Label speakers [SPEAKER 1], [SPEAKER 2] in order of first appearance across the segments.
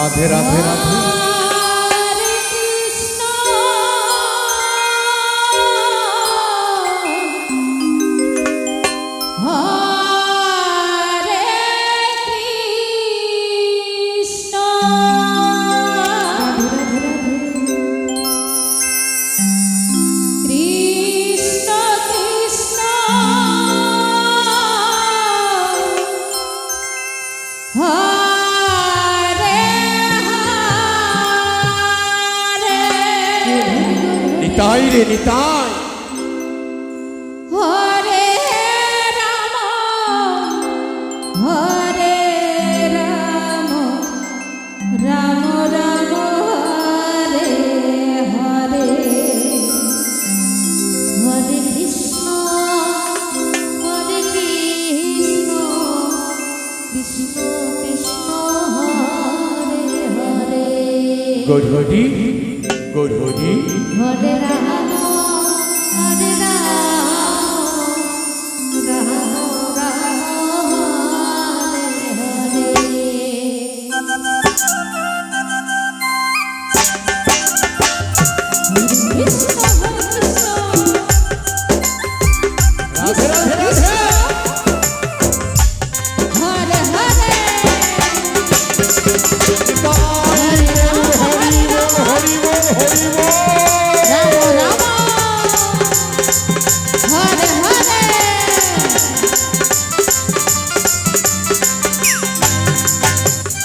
[SPEAKER 1] রাধে রাধে রাধে। নিতাই রে নিতাই।
[SPEAKER 2] হরে রাম হরে রাম রাম রাম হরে হরে হরে কৃষ্ণ কৃষ্ণ কৃষ্ণ হরে হরে।
[SPEAKER 1] গৌরহরি গৌরহরি।
[SPEAKER 2] হরে রাম হরে রাম রাম রাম হরে হরে। কৃষ্ণ
[SPEAKER 1] রাধে রাধে রাধে।
[SPEAKER 2] হরে হরে।
[SPEAKER 1] হরি বল হরি বল হরি বল হরি বল।
[SPEAKER 2] রাম রাম হরে হরে।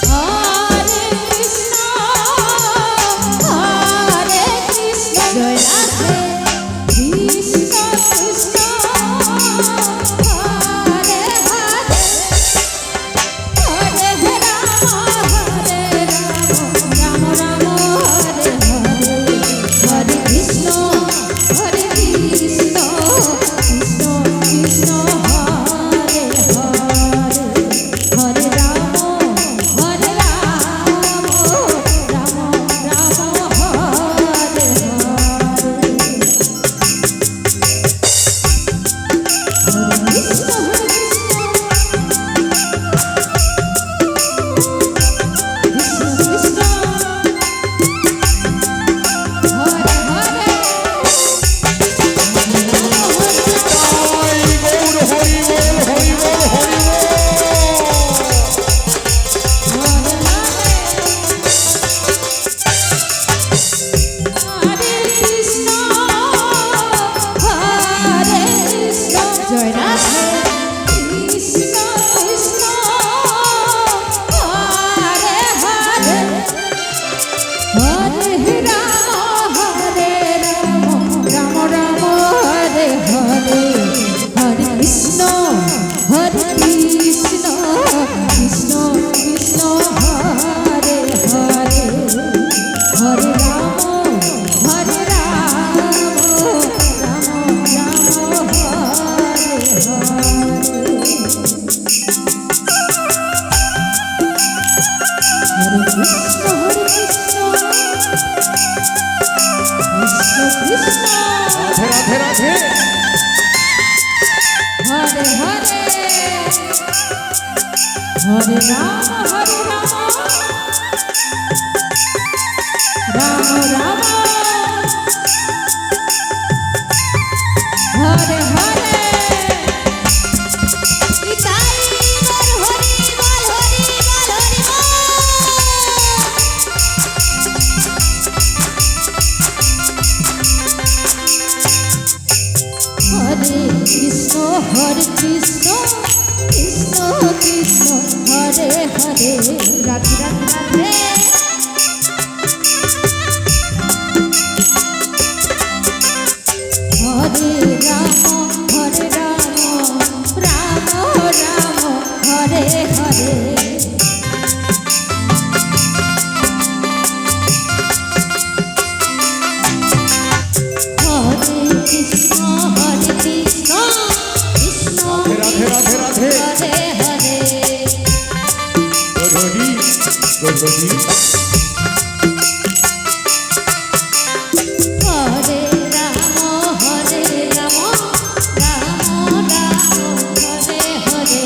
[SPEAKER 2] হরে কৃষ্ণ জয় রাধে কৃষ্ণ কৃষ্ণ হরে হরে। হরে রাম রাম রাম হরে হরে। হরে কৃষ্ণ কৃষ্ণ কৃষ্ণ কৃষ্ণ হরে হরে। হরে রাম রাম রাম হরে হরে। জয় রাধে কৃষ্ণ কৃষ্ণ হরে হরে। হরে রাম রাম রাম হরে হরে। হরে কৃষ্ণ কৃষ্ণ কৃষ্ণ কৃষ্ণ হরে হরে। হরে রাম রাম রাম হরে হরে। হরে কৃষ্ণ কৃষ্ণ কৃষ্ণ
[SPEAKER 1] রাধে রাধে রাধে।
[SPEAKER 2] হরে হরে। হরে রাম রাম রাম হরে হরে। নিতাই গৌর হরি বল হরি বল হরি বল। হরে কৃষ্ণ কৃষ্ণ কৃষ্ণ হরে হরে। রাধে রাধে রাধে। হরে রাম রাম রাম হরে হরে। হরে কৃষ্ণ কৃষ্ণ
[SPEAKER 1] রাধে রাধে রাধে।
[SPEAKER 2] হরে হরে।
[SPEAKER 1] গৌরহরি গৌরহরি।
[SPEAKER 2] হরে রাম রাম রাম হরে হরে।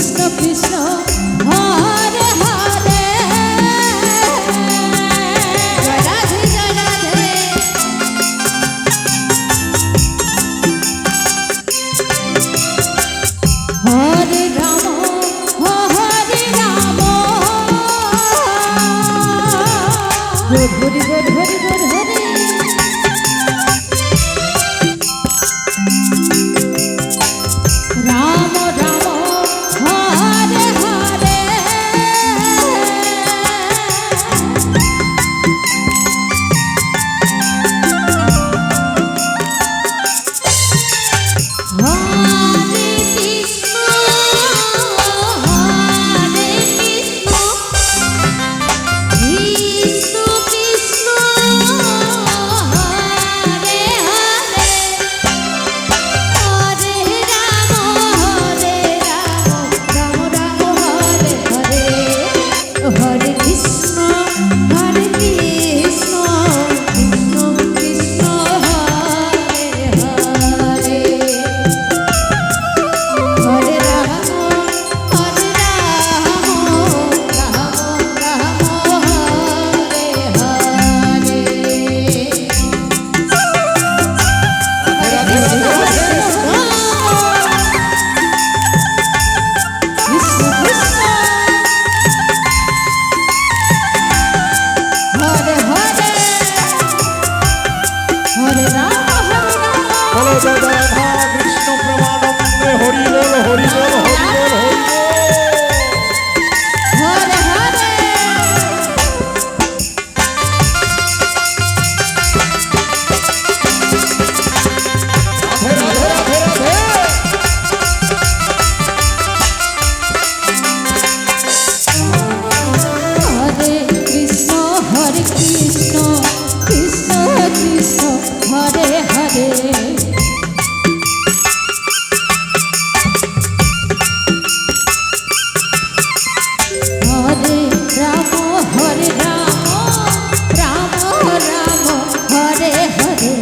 [SPEAKER 2] কৃষ্ণ কৃষ্ণ হরে হরে জয় রাধে জয় রাধে হরে রাম হরে রাম হরে হরে হরে হরে হরে রাম রাম হরে হরে হরে কৃষ্ণ কৃষ্ণ কৃষ্ণ হরে হরে হরে রাম রাম রাম হরে হরে হরে কৃষ্ণ কৃষ্ণ কৃষ্ণ হরে হরে হরে রাম রাম
[SPEAKER 1] বলো জয় রাধা কৃষ্ণ প্রেমানন্দে হরি বল হরি বল হরি বল হরি বল
[SPEAKER 2] হরে হরে
[SPEAKER 1] রাধে রাধে রাধে রাধে
[SPEAKER 2] হরে কৃষ্ণ কৃষ্ণ কৃষ্ণ হরে হরে হরে রাম রাম রাম হরে হরে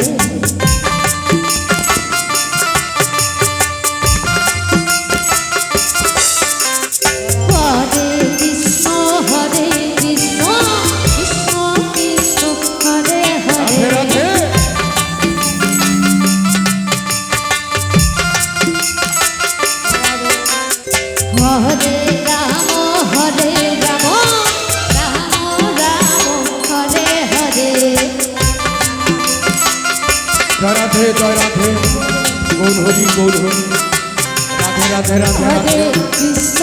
[SPEAKER 2] হরে কৃষ্ণ কৃষ্ণ কৃষ্ণ হরে
[SPEAKER 1] রাধে
[SPEAKER 2] হরে
[SPEAKER 1] রাধে
[SPEAKER 2] হরে রাম রাম রাম হরে হরে
[SPEAKER 1] জয় রাধে জয় রাধে গৌর হরি রাধে রাধে রাধে
[SPEAKER 2] হরে
[SPEAKER 1] রাধে
[SPEAKER 2] কৃষ্ণ